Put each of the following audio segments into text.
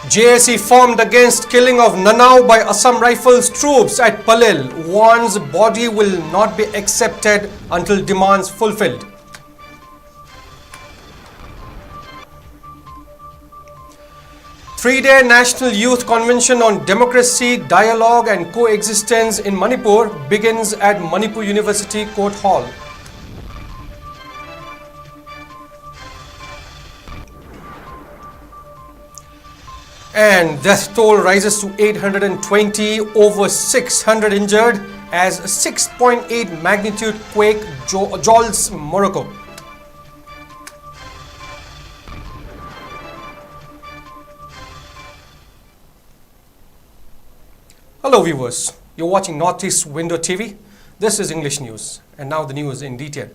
JSE formed against killing of Nanao by Assam Rifles troops at Palil. Warns body will not be accepted until demands fulfilled. Three-day National Youth Convention on Democracy, Dialogue and Coexistence in Manipur begins at Manipur University Court Hall. And death toll rises to 820, over 600 injured as 6.8 magnitude quake jolts Morocco. Hello viewers, you're watching Northeast Window TV. This is English News, and now the news in detail.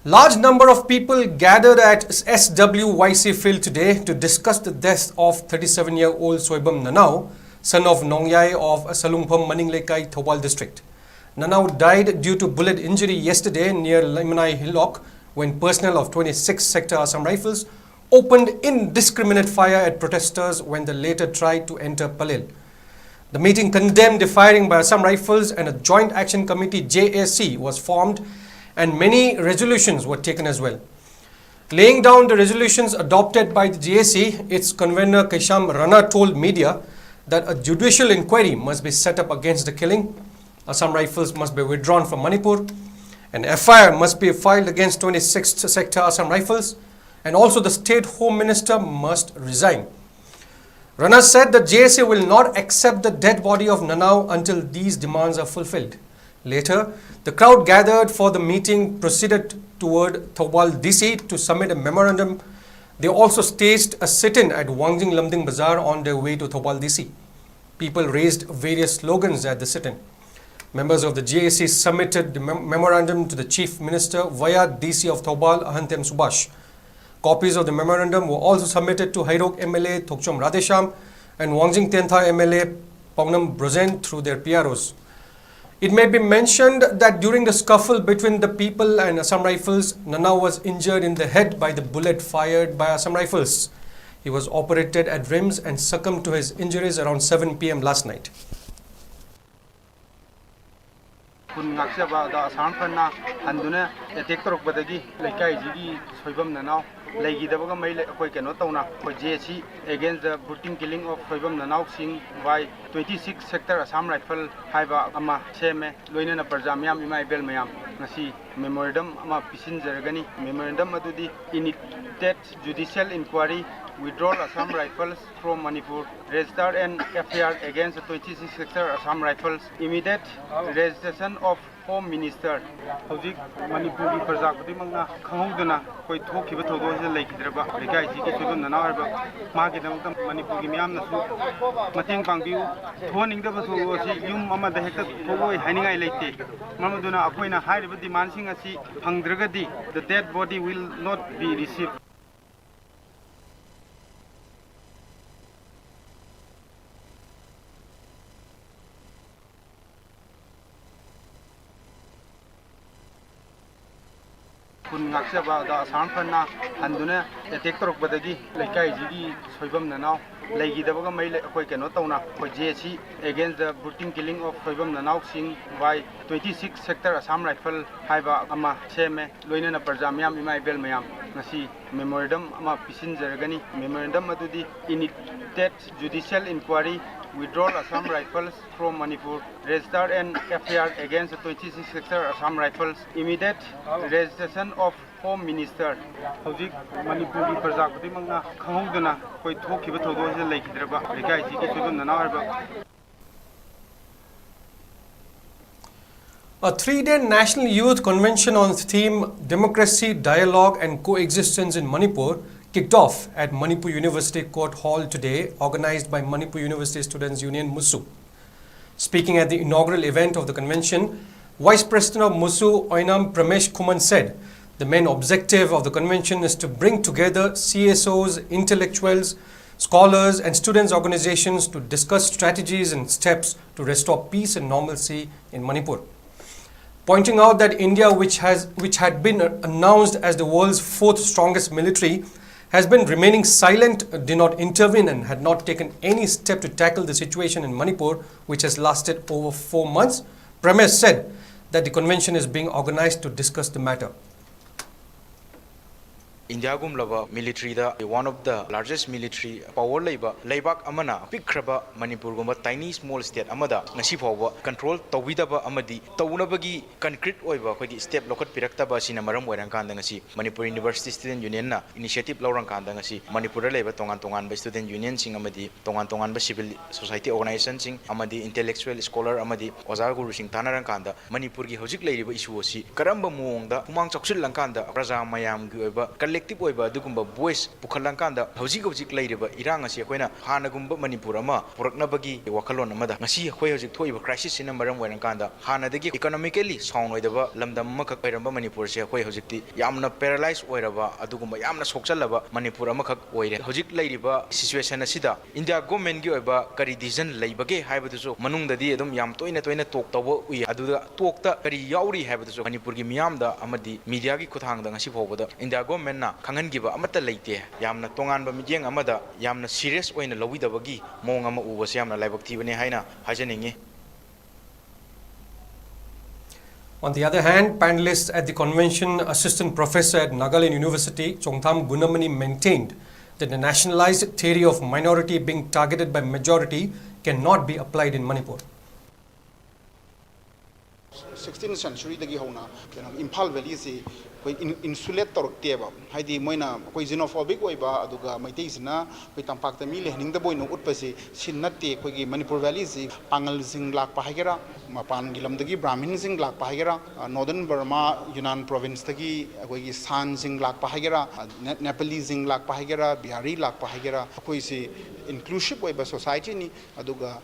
Large number of people gathered at SWYC field today to discuss the death of 37-year-old Soibam Nanao, son of Nongyai of Salungpham Maninglekai, Thobal district. Nanao died due to bullet injury yesterday near Limanai Hillock when personnel of 26th Sector Assam Rifles opened indiscriminate fire at protesters when they later tried to enter Palil. The meeting condemned the firing by Assam Rifles, and a Joint Action Committee JAC was formed and many resolutions were taken as well. Laying down the resolutions adopted by the JAC, its convener Kaisham Rana told media that a judicial inquiry must be set up against the killing, Assam Rifles must be withdrawn from Manipur, an FIR must be filed against 26th Sector Assam Rifles, and also the State Home Minister must resign. Rana said that JSA will not accept the dead body of Nanao until these demands are fulfilled. Later, the crowd gathered for the meeting proceeded toward Thobal DC to submit a memorandum. They also staged a sit-in at Wangjing Lamding Bazaar on their way to Thobal DC. People raised various slogans at the sit-in. Members of the JAC submitted the memorandum to the Chief Minister via DC of Thobal, Ahantem Subhash. Copies of the memorandum were also submitted to Hairok MLA Thokchom Radesham and Wangjing Tentha MLA Pawnam Brozen through their PROs. It may be mentioned that during the scuffle between the people and Assam Rifles, Nanao was injured in the head by the bullet fired by Assam Rifles. He was operated at RIMS and succumbed to his injuries around 7 p.m. last night. Against the brutal killing of Soibam Nanao Singh by 26 Sector Assam Rifle Haiba Ama Seme Loinana Parjamiam Imaibel Mayam Nasi Memorandum Ama Pisin Zaragani Memorandum Adudi initiate judicial inquiry, withdrawal Assam Rifles from Manipur, register an FIR against the 26 Sector Assam Rifles, immediate registration of Home Minister. Hojik Manipuri Parjakudi Manga Kaudana Koi Toki Batodo Lake Draba, Regai Ziki Nanarba, Marketam Manipuri Miam Mating Pangu, Toning the Basu, Yum Mama the Hector Pogo, Haninga Lake, Mamaduna Apoina High with demanding a sea, Pangragadi, the dead body will not be received. Naksaba, the Sarmfana, Handuna, the Tektor Badagi, 𝐿ꯩꯀꯥꯏꯁꯤꯒꯤ Soibam Nanao, Legidaba Mail, Koikanotona, for JSC against the brutal killing of Soibam Nanao Singh by 26 Sector Assam Rifle Haiba Ama Seme, Loinana Parjamiam Imaibel Mayam, Nasi Memorandum Ama Pisin Zaragani, Memorandum Adudi initiate judicial inquiry, withdrawal Assam Rifles from Manipur, register an FIR against the 26 Sector Assam Rifles, immediate registration of Home Minister. Hojik Manipuri Parjakudi Manga Kaudana Koi Toki Batodo Lake Draba, Regai Ziki Nanarba. A three-day National Youth Convention on theme Democracy, Dialogue and Coexistence in Manipur kicked off at Manipur University Court Hall today, organized by Manipur University Students Union MUSU. Speaking at the inaugural event of the convention, Vice President of MUSU Oinam Pramesh Kuman said, the main objective of the convention is to bring together CSOs, intellectuals, scholars and students' organizations to discuss strategies and steps to restore peace and normalcy in Manipur. Pointing out that India, which had been announced as the world's fourth strongest military, has been remaining silent, did not intervene, and had not taken any step to tackle the situation in Manipur, which has lasted over 4 months. Premier said that the convention is being organized to discuss the matter. India gumlaba military da one of the largest military power laibak amana pikraba Manipur gumba tiny small state amada ngasi phawa control tawidaba amadi tawnabagi concrete oiba khoi step lokat piraktaba sina maram oirang kanda ngasi Manipur University Student Union na initiative lawrang kanda ngasi Manipur leba tongan ba student union sing amadi tongan ba civil society organization sing amadi intellectual scholar amadi oza guru sing tanarang kanda Manipur gi hojik leiriba issue asi karamba muongda humang choksil langkanda praja mayam gi oiba collective oiba dugumba voice pukhalangkanda hojik leiriba irang asi akoina hanagumba Manipur ama puraknabagi wakalon amada ngasi akoi hojik thoiba crisis sina maram oirangkanda hanadagi economically sound oidaba lamdam amakak oiramba Manipur se akoi hojikti yamna paralyzed oiraba adugumba yamna sokchalaba Manipur amakak oire hojik leiriba situation asida India government gi oiba kari decision leibage haibadusu manungdadi adum yam toina tok tawa ui aduda tokta kari yauri haibadusu Manipur gi miyamda amadi media gi khuthangda ngasi phobada India government na khangangiba amata leite yamna tonganba mijeng amada yamna serious oina lawidabagi mong ama ubase yamna laibak thibane haina hajaningi. On the other hand, panelists at the convention, assistant professor at Nagaland University, 𝐂𝐲𝐿 maintained that the nationalized theory of minority being targeted by majority cannot be applied in Manipur. 16th century dagi hona Imphal Valley se koi insulate torkteba haidi moina koi xenophobic oiba aduga maitei sina koi tampak ta mi lehning da boino utpase sinnatte koi gi Manipur Valley se pangal sing lak pahagera mapan gilam dagi Brahmin sing lak pahagera Northern Burma Yunnan province dagi koi gi San sing lak pahagera Nepali sing lak pahagera Bihari lak pahagera koi se inclusive oiba society ni aduga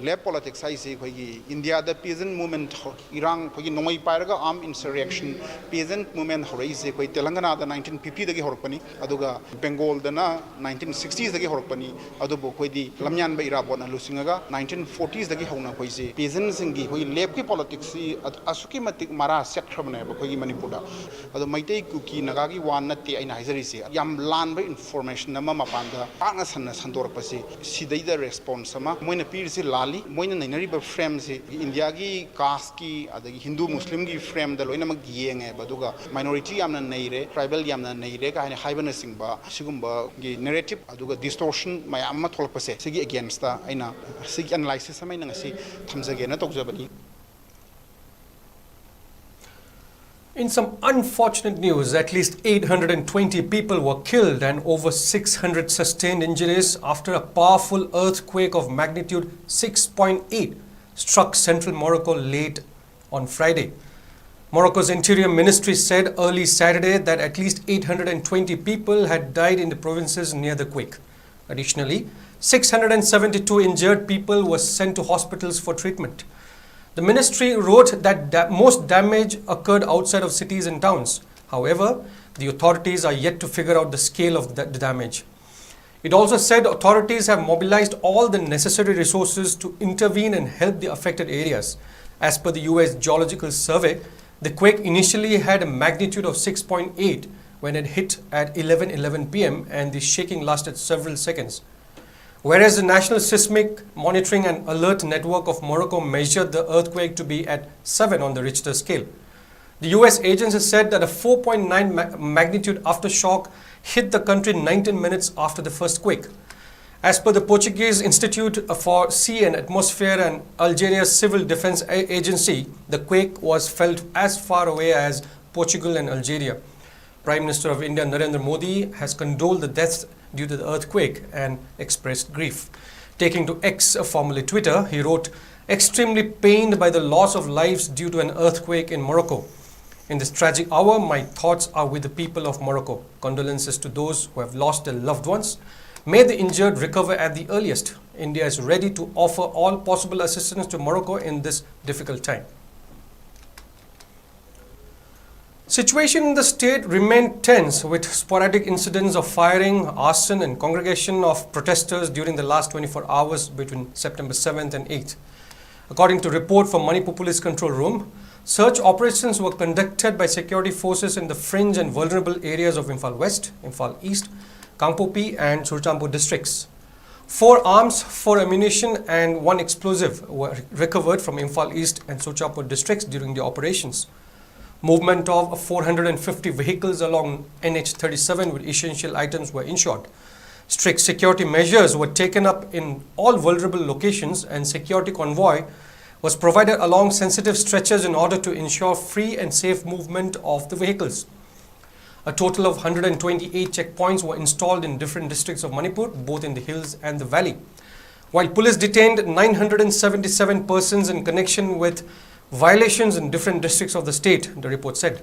lab politics ai se koi gi India the peasant movement irang koi gi nomai pairaga armed insurrection peasant movement horaise koi Telangana da 1950 dagi horpani aduga Bengal da na 1960s dagi horpani adubo koi di lamyan ba irabon alusingaga 1940s dagi hona koi se peasant singi koi lab ki politics asuki matik mara set khrabne ba koi gi Manipur da adu maitei kuki nagagi wan natte aina haizari se yam lan ba information nama mapanda panga sanna sandor pase sidai da response sama moina pir se lali moina nainari ba frame se India gi caste ki adagi Hindu Muslim gi frame da loina mag yenge baduga minority yamna neire tribal yamna neire ka haina haibana singba sigumba gi narrative aduga distortion mayam ma tholpase sigi against da aina sig analysis samai nangasi thamjage na tokjabani. In some unfortunate news, at least 820 people were killed and over 600 sustained injuries after a powerful earthquake of magnitude 6.8 struck central Morocco late on Friday. Morocco's Interior Ministry said early Saturday that at least 820 people had died in the provinces near the quake. Additionally, 672 injured people were sent to hospitals for treatment. The ministry wrote that most damage occurred outside of cities and towns. However, the authorities are yet to figure out the scale of the damage. It also said authorities have mobilized all the necessary resources to intervene and help the affected areas. As per the US Geological Survey, the quake initially had a magnitude of 6.8 when it hit at 11:11 p.m. and the shaking lasted several seconds. Whereas the National Seismic Monitoring and Alert Network of Morocco measured the earthquake to be at 7 on the Richter scale. The US agency said that a 4.9 magnitude aftershock hit the country 19 minutes after the first quake. As per the Portuguese Institute for Sea and Atmosphere and Algeria's Civil Defense Agency, the quake was felt as far away as Portugal and Algeria. Prime Minister of India Narendra Modi has condoled the deaths due to the earthquake and expressed grief. Taking to X, formerly Twitter, he wrote, "Extremely pained by the loss of lives due to an earthquake in Morocco. In this tragic hour, my thoughts are with the people of Morocco. Condolences to those who have lost their loved ones. May the injured recover at the earliest. India is ready to offer all possible assistance to Morocco in this difficult time." Situation in the state remained tense with sporadic incidents of firing, arson and congregation of protesters during the last 24 hours between September 7th and 8th. According to report from Manipur Police Control Room, search operations were conducted by security forces in the fringe and vulnerable areas of Imphal West, Imphal East, Kangpopi and Churchandpur districts. 4 arms, 4 ammunition and 1 explosive were recovered from Imphal East and Churchandpur districts during the operations. Movement of 450 vehicles along NH37 with essential items were ensured. Strict security measures were taken up in all vulnerable locations and security convoy was provided along sensitive stretches in order to ensure free and safe movement of the vehicles. A total of 128 checkpoints were installed in different districts of Manipur, both in the hills and the valley. While police detained 977 persons in connection with violations in different districts of the state, the report said.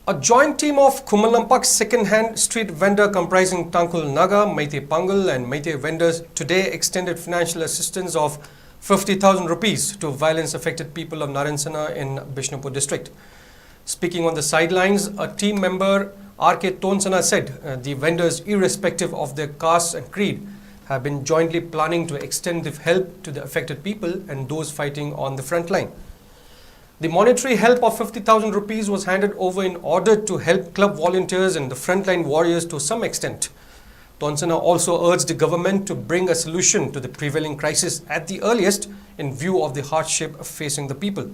A joint team of Kumalampak second-hand street vendor comprising Tangkhul Naga, Meitei Pangal and Meitei vendors today extended financial assistance of 50,000 rupees to violence-affected people of Narayansana in Bishnupur district. Speaking on the sidelines, a team member R.K. Tonsana said the vendors, irrespective of their caste and creed, have been jointly planning to extend the help to the affected people and those fighting on the front line. The monetary help of 50,000 rupees was handed over in order to help club volunteers and the frontline warriors to some extent. Tonsana also urged the government to bring a solution to the prevailing crisis at the earliest in view of the hardship facing the people.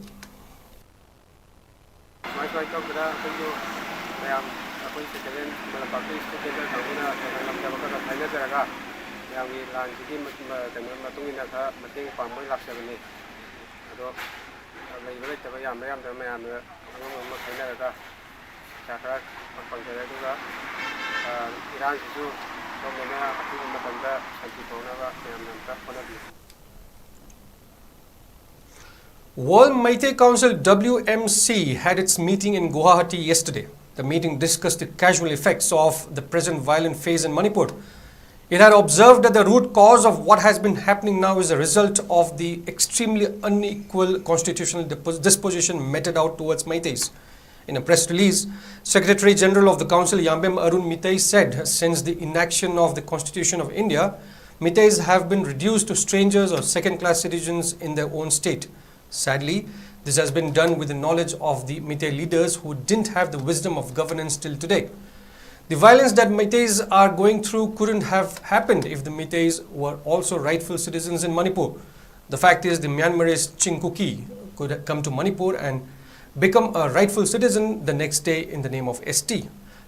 World Meitei Council WMC had its meeting in Guwahati yesterday. The meeting discussed the casual effects of the present violent phase in Manipur. It had observed that the root cause of what has been happening now is a result of the extremely unequal constitutional disposition meted out towards Meiteis. In a press release, Secretary General of the Council Yambem Arun Meitei said since the inaction of the Constitution of India, Meiteis have been reduced to strangers or second-class citizens in their own state. Sadly, this has been done with the knowledge of the Meitei leaders who didn't have the wisdom of governance till today. The violence that Meiteis are going through couldn't have happened if the Meiteis were also rightful citizens in Manipur. The fact is the Myanmarese Chinkuki could come to Manipur and become a rightful citizen the next day in the name of ST.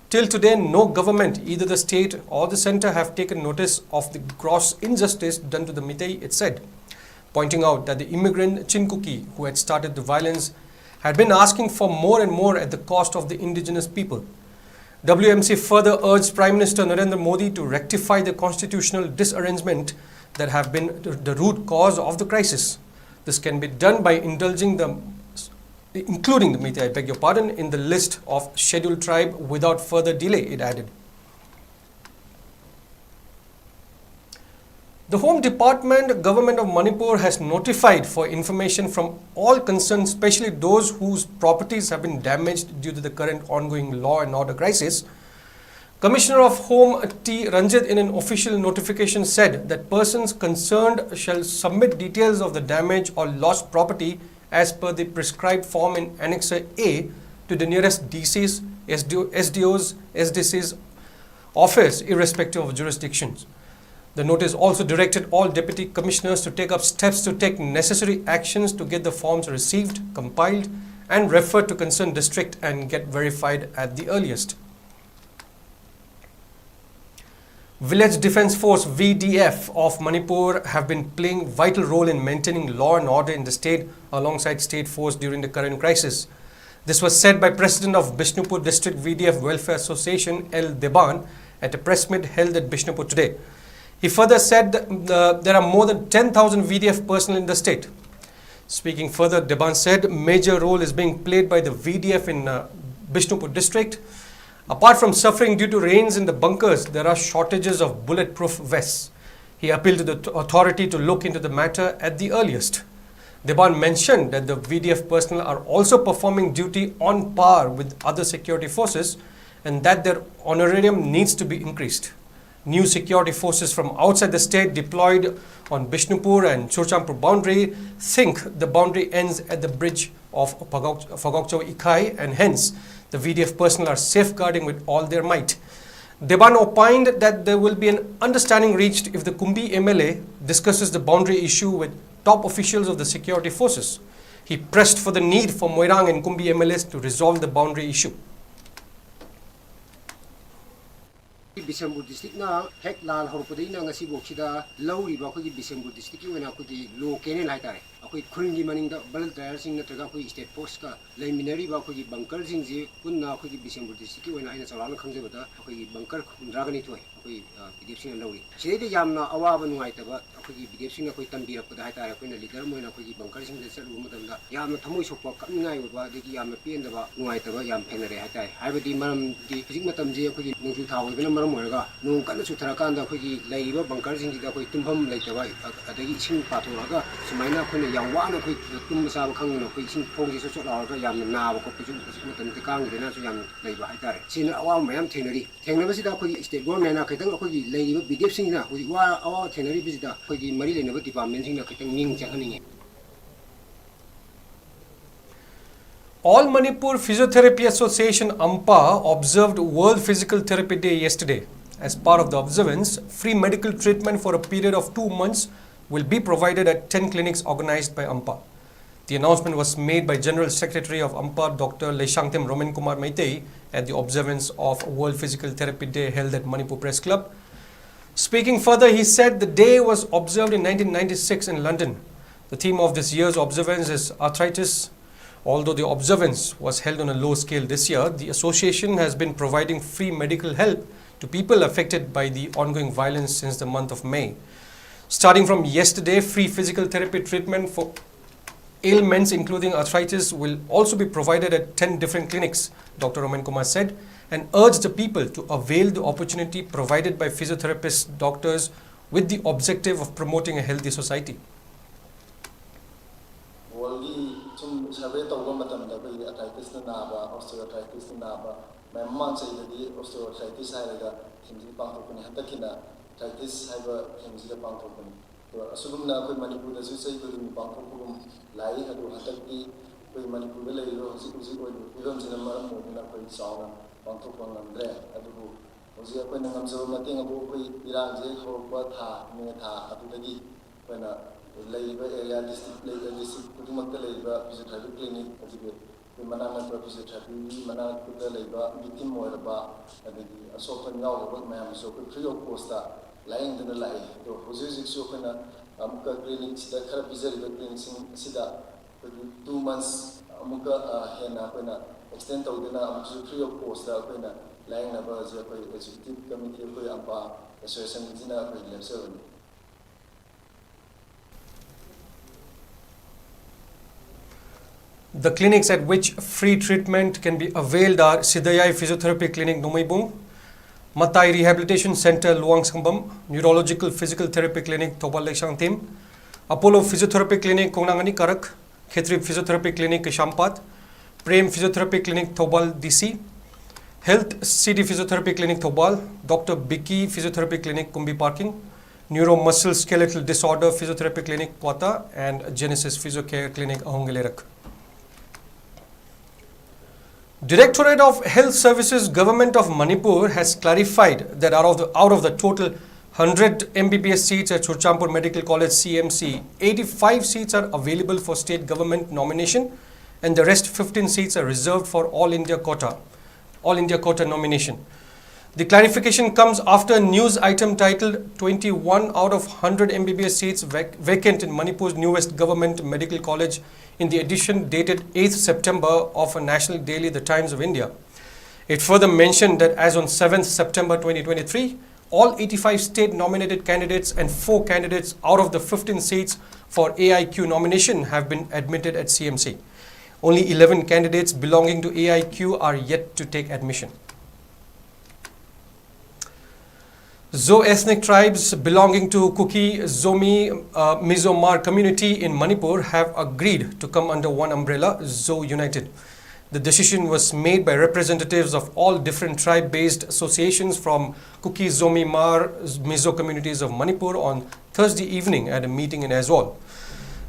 Till today, no government, either the state or the center, have taken notice of the gross injustice done to the Meitei, it said, pointing out that the immigrant Chinkuki who had started the violence had been asking for more and more at the cost of the indigenous people. WMC further urged Prime Minister Narendra Modi to rectify the constitutional disarrangement that have been the root cause of the crisis. This can be done by including the Meitei, I beg your pardon, in the list of scheduled tribe without further delay, it added. The Home Department, Government of Manipur has notified for information from all concerned, especially those whose properties have been damaged due to the current ongoing law and order crisis. Commissioner of Home T. Ranjit in an official notification said that persons concerned shall submit details of the damage or lost property as per the prescribed form in Annexure A to the nearest DC's, SDO's, SDC's office, irrespective of jurisdictions. The notice also directed all deputy commissioners to take up steps to take necessary actions to get the forms received, compiled and referred to concerned district and get verified at the earliest. Village Defence Force VDF of Manipur have been playing vital role in maintaining law and order in the state alongside state force during the current crisis. This was said by President of Bishnupur District VDF Welfare Association L. Deban at a press meet held at Bishnupur today. He further said that there are more than 10,000 VDF personnel in the state. Speaking further, Deban said major role is being played by the VDF in Bishnupur district. Apart from suffering due to rains in the bunkers, there are shortages of bulletproof vests. He appealed to the authority to look into the matter at the earliest. Deban mentioned that the VDF personnel are also performing duty on par with other security forces and that their honorarium needs to be increased. New security forces from outside the state deployed on Bishnupur and Churchandpur boundary think the boundary ends at the bridge of 𝐒𝐄𝐲 and hence The VDF personnel are safeguarding with all their might. Deban opined that there will be an understanding reached if the Kumbi MLA discusses the boundary issue with top officials of the security forces. He pressed for the need for Moirang and Kumbi MLAs to resolve the boundary issue. Bisambur district na hek lal horpodai na ngasi boksida lauri ba khoi Bisambur district ki wena khoi lo kenen hai tare akoi khulgi maning da bal tayar sing na traga khoi state post ka laiminari ba khoi bunker sing ji kunna khoi Bisambur district ki wena aina chalan khangje bada akoi bunker dragani thoi akoi bidep sing lauri sei de yamna awa ba nungai ta ba akoi bidep sing akoi tambi rak pada hai tare akoi na leader moina khoi bunker sing de chalu madam da yamna thamoi sokpa kamngai ba de ki yamna pen da ba nungai ta ba yam phenare hai tare hai ba di maram di phijik matam je akoi nungju thawai bena moiraga nung kan sutharakan khoi laiba bunker sing da khoi tumpham laitaba adagi sing pathoraga sumaina khoi yang wana khoi tum sa khang no khoi sing phongji so laga yam na ba ko pichu matam ti kang de na su yam laiba hai tare sin awa mayam thenari thengnaba sida khoi state government na khitang khoi laiba bidep sing na khoi wa awa thenari bisida khoi mari leinaba department sing na khitang ning chakhaning. All Manipur Physiotherapy Association AMPA observed World Physical Therapy Day yesterday. As part of the observance, free medical treatment for a period of 2 months will be provided at 10 clinics organized by AMPA. The announcement was made by General Secretary of AMPA, Dr. 𝐿𝐿𝐸𝐸 at the observance of World Physical Therapy Day held at Manipur Press Club. Speaking further, he said the day was observed in 1996 in London. The theme of this year's observance is arthritis. Although the observance was held on a low scale this year, the association has been providing free medical help to people affected by the ongoing violence since the month of May. Starting from yesterday, free physical therapy treatment for ailments including arthritis will also be provided at 10 different clinics, Dr. 𝐿𝐸𝐸 said, and urged the people to avail the opportunity provided by physiotherapists, doctors, with the objective of promoting a healthy society. Survey tawba matamda koi arthritis na naba osteoarthritis na naba mamma chaidadi osteoarthritis haiga thimji pangthokuni handakina arthritis haiba thimji da pangthokuni to asugumna koi manipur da su chai koi pangthokugum lai adu handakki koi manipur da leiro hosi kuji koi irom jina maram modina koi sauna pangthokon andre adu hosi koi ngamjo mating abu koi iranje horpa tha me tha adudagi koina laiba area district kudumakta laiba physiotherapy clinic ajibe manana physiotherapy manana kuda laiba victim moiraba adigi asokan yaw mayam so free of cost ta laing dana lai to hoji so kana amka clinic sida khara bizari clinic sida 2 months amuka hena koina extend tawdena amsu free of cost ta koina laing na ba je koi executive committee koi amba association jina koi lecture. The clinics at which free treatment can be availed are Sidayai Physiotherapy Clinic Numaibung, Matai Rehabilitation Center Luangsambam, Neurological Physical Therapy Clinic Thobal Lekshangtim, Apollo Physiotherapy Clinic Kongnangani Karak, Khetri Physiotherapy Clinic Shampat, Prem Physiotherapy Clinic Thobal DC, Health City Physiotherapy Clinic Thobal, Dr. Biki Physiotherapy Clinic Kumbi Parking, Neuromuscle Skeletal Disorder Physiotherapy Clinic Kwata, and Genesis Physiocare Clinic Ahongelerak. Directorate of Health Services Government of Manipur has clarified that out of the total 100 MBBS seats at Churchampur Medical College CMC, 85 seats are available for state government nomination and the rest 15 seats are reserved for All India quota nomination. The clarification comes after a news item titled 21 out of 100 MBBS seats vacant in Manipur's newest government medical college in the edition dated 8th September of a national daily, The Times of India. It further mentioned that as on 7th September 2023, all 85 state nominated candidates and 4 candidates out of the 15 seats for AIQ nomination have been admitted at CMC. Only 11 candidates belonging to AIQ are yet to take admission. Zo ethnic tribes belonging to 𝐶𝐤𝐸𝐯𝐞 Mizo community in Manipur have agreed to come under one umbrella, Zo United. The decision was made by representatives of all different tribe-based associations from 𝐶𝐤𝐸𝐯𝐞 Mizo communities of Manipur on Thursday evening at a meeting in Aizawl.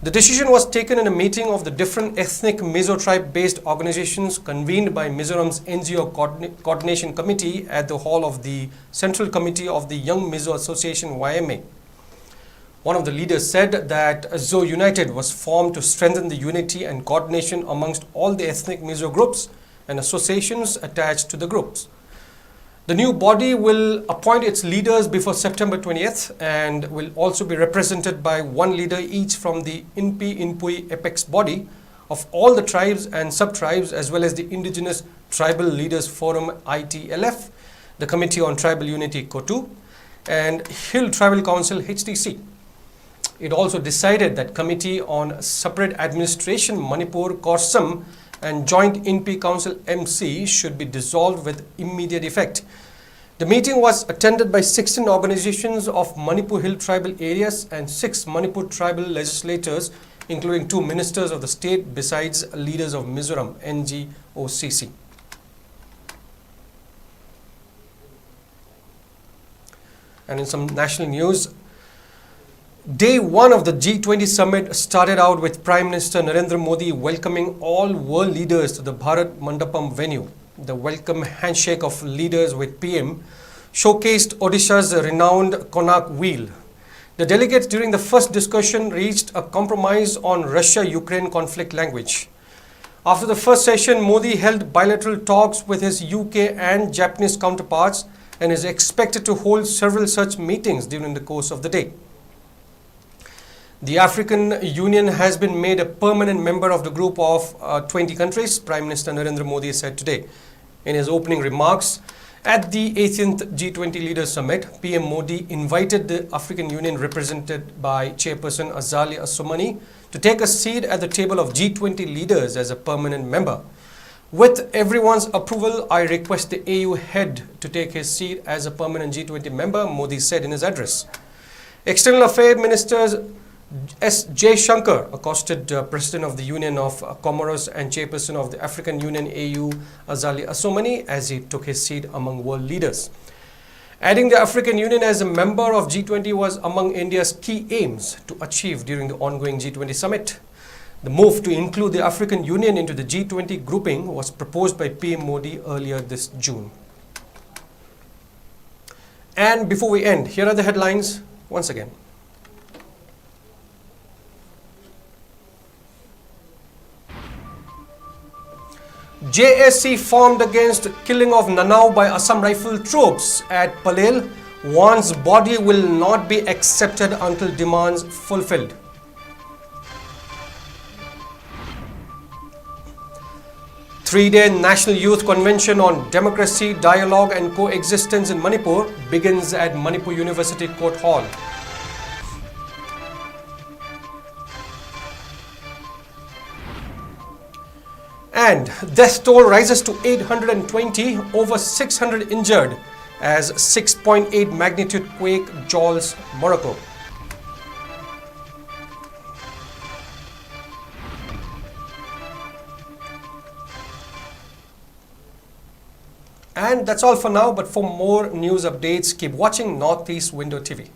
The decision was taken in a meeting of the different ethnic Mizo tribe-based organizations convened by Mizoram's NGO Coordination Committee at the hall of the Central Committee of the Young Mizo Association YMA. One of the leaders said that Zo United was formed to strengthen the unity and coordination amongst all the ethnic Mizo groups and associations attached to the groups. The new body will appoint its leaders before September 20th and will also be represented by one leader each from the INPI apex body of all the tribes and sub-tribes, as well as the Indigenous Tribal Leaders Forum ITLF, the Committee on Tribal Unity COTU, and Hill Tribal Council HTC. It also decided that Committee on Separate Administration Manipur CORSUM and Joint INPI Council MC should be dissolved with immediate effect. The meeting was attended by 16 organizations of Manipur Hill tribal areas and 6 Manipur tribal legislators, including 2 ministers of the state besides leaders of Mizoram NGOCC. And in some national news, Day 1 of the G20 summit started out with Prime Minister Narendra Modi welcoming all world leaders to the Bharat Mandapam venue. The welcome handshake of leaders with PM showcased Odisha's renowned Konark Wheel. The delegates during the first discussion reached a compromise on Russia-Ukraine conflict language. After the first session, Modi held bilateral talks with his UK and Japanese counterparts and is expected to hold several such meetings during the course of the day. The African Union has been made a permanent member of the group of 20 countries, Prime Minister Narendra Modi said today. In his opening remarks at the 18th G20 Leaders Summit, PM Modi invited the African Union represented by Chairperson Azali Assoumani to take a seat at the table of G20 leaders as a permanent member. With everyone's approval, I request the AU head to take his seat as a permanent G20 member, Modi said in his address. External Affairs Ministers S. Jaishankar accosted President of the Union of Comoros and Chairperson of the African Union AU Azali Assoumani as he took his seat among world leaders. Adding the African Union as a member of G20 was among India's key aims to achieve during the ongoing G20 summit. The move to include the African Union into the G20 grouping was proposed by PM Modi earlier this June. And before we end, here are the headlines once again. JSC formed against killing of Nanao by Assam Rifle troops at Palel warns body will not be accepted until demands fulfilled. Three-day National Youth Convention on Democracy, Dialogue and Coexistence in Manipur begins at Manipur University Court Hall. And death toll rises to 820, over 600 injured as 6.8 magnitude quake jolts Morocco. And that's all for now, but for more news updates, keep watching Northeast Window TV.